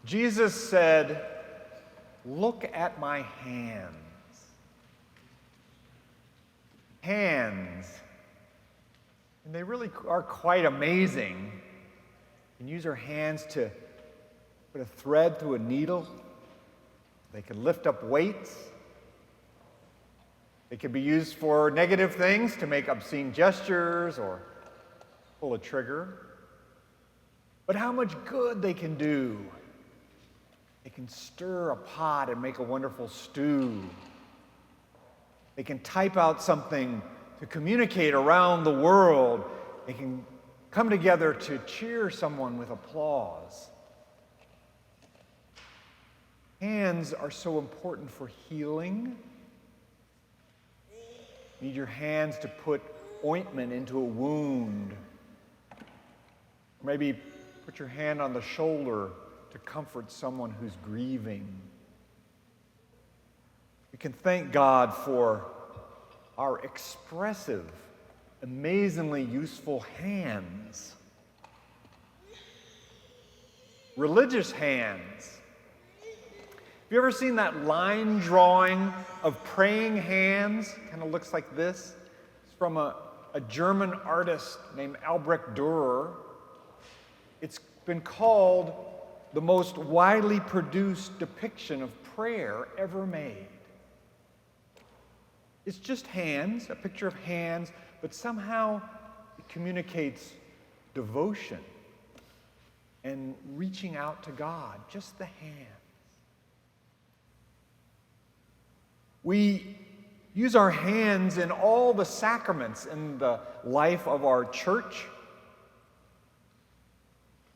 Jesus said, "Look at my hands." Hands. And they really are quite amazing. You can use our hands to put a thread through a needle. They can lift up weights. They can be used for negative things, to make obscene gestures or pull a trigger. But how much good they can do. They can stir a pot and make a wonderful stew. They can type out something to communicate around the world. They can come together to cheer someone with applause. Hands are so important for healing. You need your hands to put ointment into a wound. Maybe put your hand on the shoulder to comfort someone who's grieving. We can thank God for our expressive, amazingly useful hands. Religious hands. Have you ever seen that line drawing of praying hands? Kind of looks like this. It's from a German artist named Albrecht Dürer. It's been called the most widely produced depiction of prayer ever made. It's just hands, a picture of hands, but somehow it communicates devotion and reaching out to God, just the hands. We use our hands in all the sacraments in the life of our church.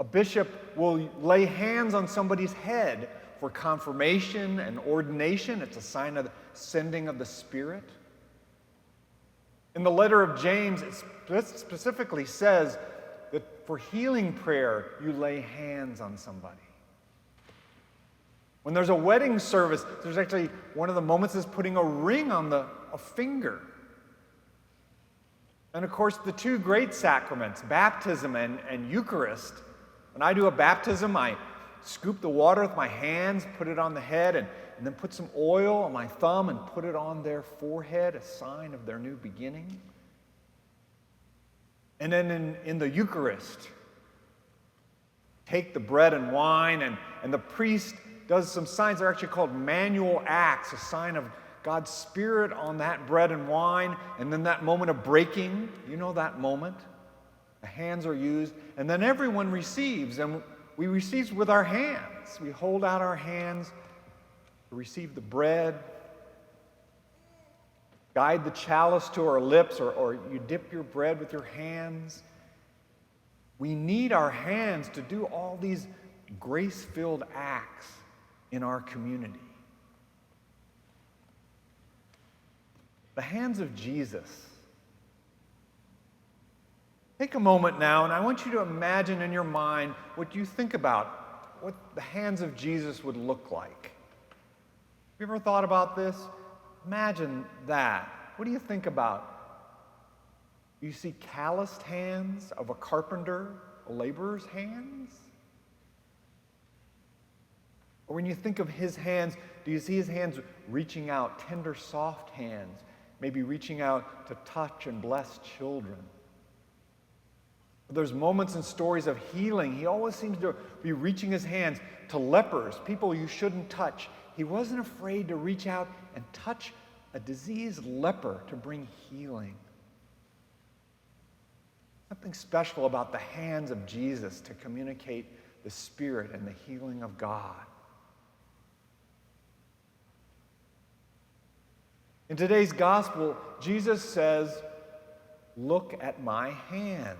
A bishop will lay hands on somebody's head for confirmation and ordination. It's a sign of the sending of the Spirit. In the letter of James, it specifically says that for healing prayer, you lay hands on somebody. When there's a wedding service, there's actually one of the moments is putting a ring on a finger. And of course, the two great sacraments, baptism and Eucharist. When I do a baptism, I scoop the water with my hands, put it on the head, and then put some oil on my thumb and put it on their forehead, a sign of their new beginning. And then in the Eucharist, take the bread and wine, and the priest does some signs. They're actually called manual acts, a sign of God's Spirit on that bread and wine. And then that moment of breaking, you know that moment. The hands are used, and then everyone receives, and we receive with our hands. We hold out our hands to receive the bread, guide the chalice to our lips, or you dip your bread with your hands. We need our hands to do all these grace-filled acts in our community. The hands of Jesus. Take a moment now, and I want you to imagine in your mind what you think about what the hands of Jesus would look like. Have you ever thought about this? Imagine that. What do you think about? You see calloused hands of a carpenter, a laborer's hands? Or when you think of his hands, do you see his hands reaching out, tender, soft hands, maybe reaching out to touch and bless children? There's moments and stories of healing. He always seems to be reaching his hands to lepers, people you shouldn't touch. He wasn't afraid to reach out and touch a diseased leper to bring healing. Something special about the hands of Jesus to communicate the Spirit and the healing of God. In today's gospel, Jesus says, "Look at my hands."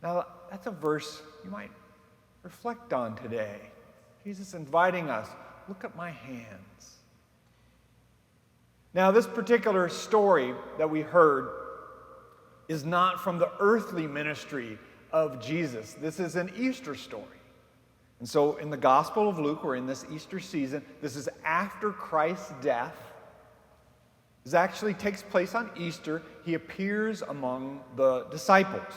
Now, that's a verse you might reflect on today. Jesus inviting us, look at my hands. Now, this particular story that we heard is not from the earthly ministry of Jesus. This is an Easter story. And so in the Gospel of Luke, we're in this Easter season. This is after Christ's death. This actually takes place on Easter. He appears among the disciples.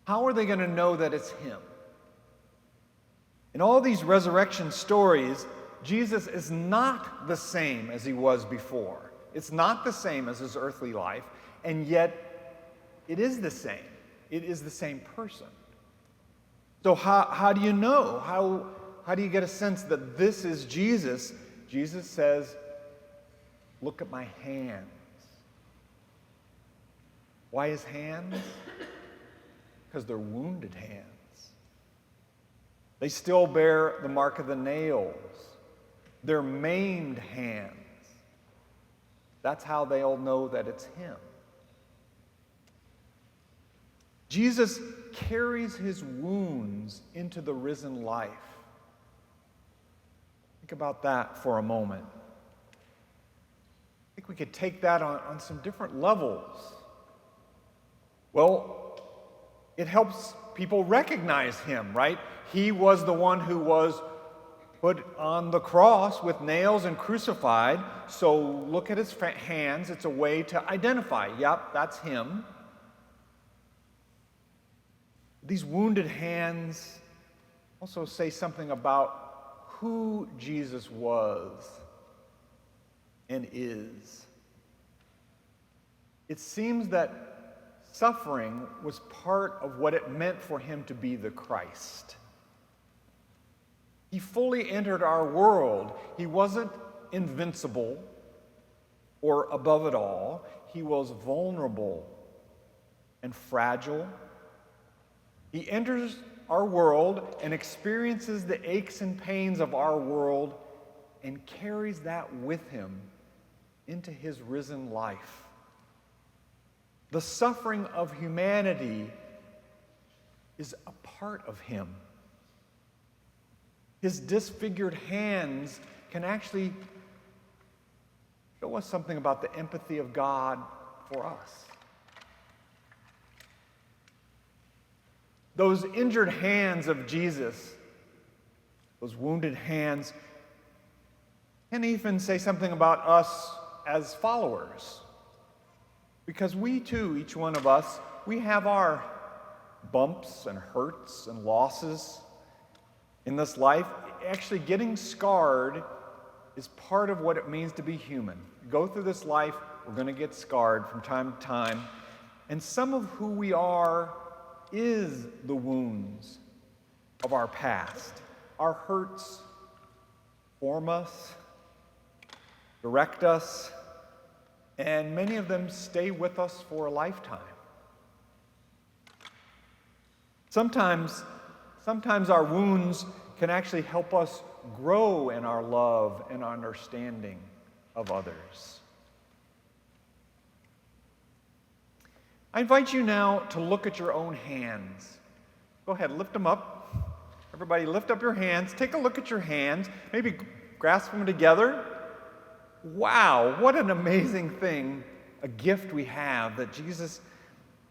How are they going to know that it's him? In all these resurrection stories, Jesus is not the same as he was before. It's not the same as his earthly life, and yet it is the same. It is the same person. So how do you know? How do you get a sense that this is Jesus? Jesus says, look at my hands. Why his hands? Because they're wounded hands. They still bear the mark of the nails. They're maimed hands. That's how they'll know that it's him. Jesus carries his wounds into the risen life. Think about that for a moment. I think we could take that on some different levels. Well, it helps people recognize him, right? He was the one who was put on the cross with nails and crucified. So look at his hands. It's a way to identify. Yep, that's him. These wounded hands also say something about who Jesus was and is. It seems that suffering was part of what it meant for him to be the Christ. He fully entered our world. He wasn't invincible or above it all. He was vulnerable and fragile. He enters our world and experiences the aches and pains of our world and carries that with him into his risen life. The suffering of humanity is a part of him. His disfigured hands can actually show us something about the empathy of God for us. Those injured hands of Jesus, those wounded hands, can even say something about us as followers. Because we too, each one of us, we have our bumps and hurts and losses in this life. Actually, getting scarred is part of what it means to be human. Go through this life, we're going to get scarred from time to time. And some of who we are is the wounds of our past. Our hurts form us, direct us, and many of them stay with us for a lifetime. Sometimes our wounds can actually help us grow in our love and understanding of others. I invite you now to look at your own hands. Go ahead, lift them up. Everybody lift up your hands. Take a look at your hands. Maybe grasp them together. Wow, what an amazing thing, a gift we have that Jesus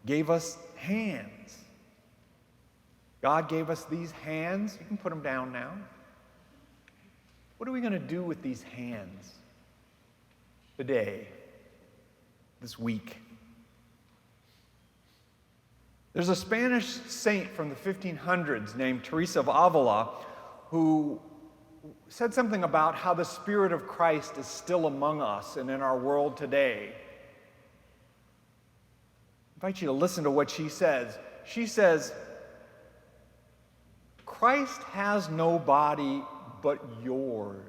gave us hands. God gave us these hands. You can put them down now. What are we going to do with these hands today, this week? There's a Spanish saint from the 1500s named Teresa of Avila who said something about how the Spirit of Christ is still among us and in our world today. I invite you to listen to what she says. She says, Christ has no body but yours.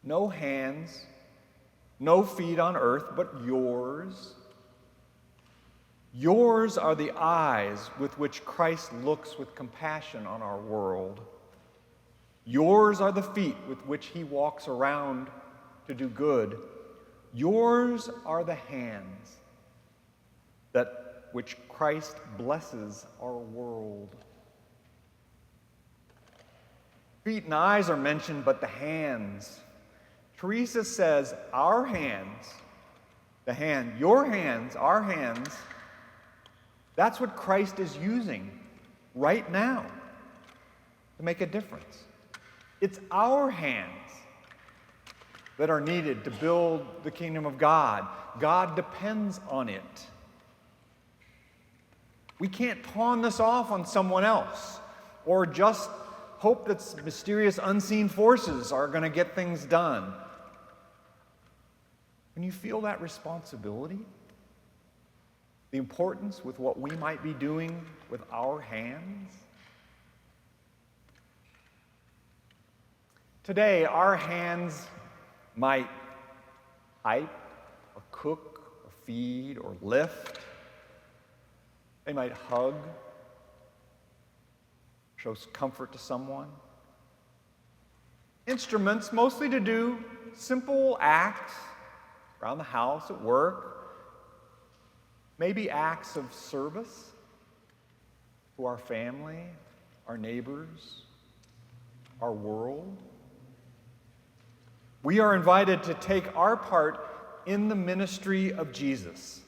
No hands, no feet on earth but yours. Yours are the eyes with which Christ looks with compassion on our world. Yours are the feet with which he walks around to do good. Yours are the hands that which Christ blesses our world. Feet and eyes are mentioned, but the hands. Teresa says, our hands, your hands, our hands, that's what Christ is using right now to make a difference. It's our hands that are needed to build the kingdom of God. God depends on it. We can't pawn this off on someone else or just hope that mysterious unseen forces are going to get things done. When you feel that responsibility, the importance with what we might be doing with our hands, today our hands might type or cook or feed or lift. They might hug, show comfort to someone. Instruments mostly to do simple acts around the house, at work, maybe acts of service to our family, our neighbors, our world. We are invited to take our part in the ministry of Jesus.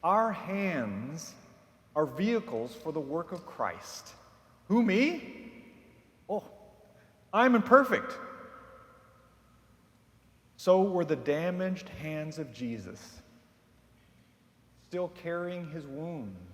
Our hands are vehicles for the work of Christ. Who, me? Oh, I'm imperfect. So were the damaged hands of Jesus, still carrying his wounds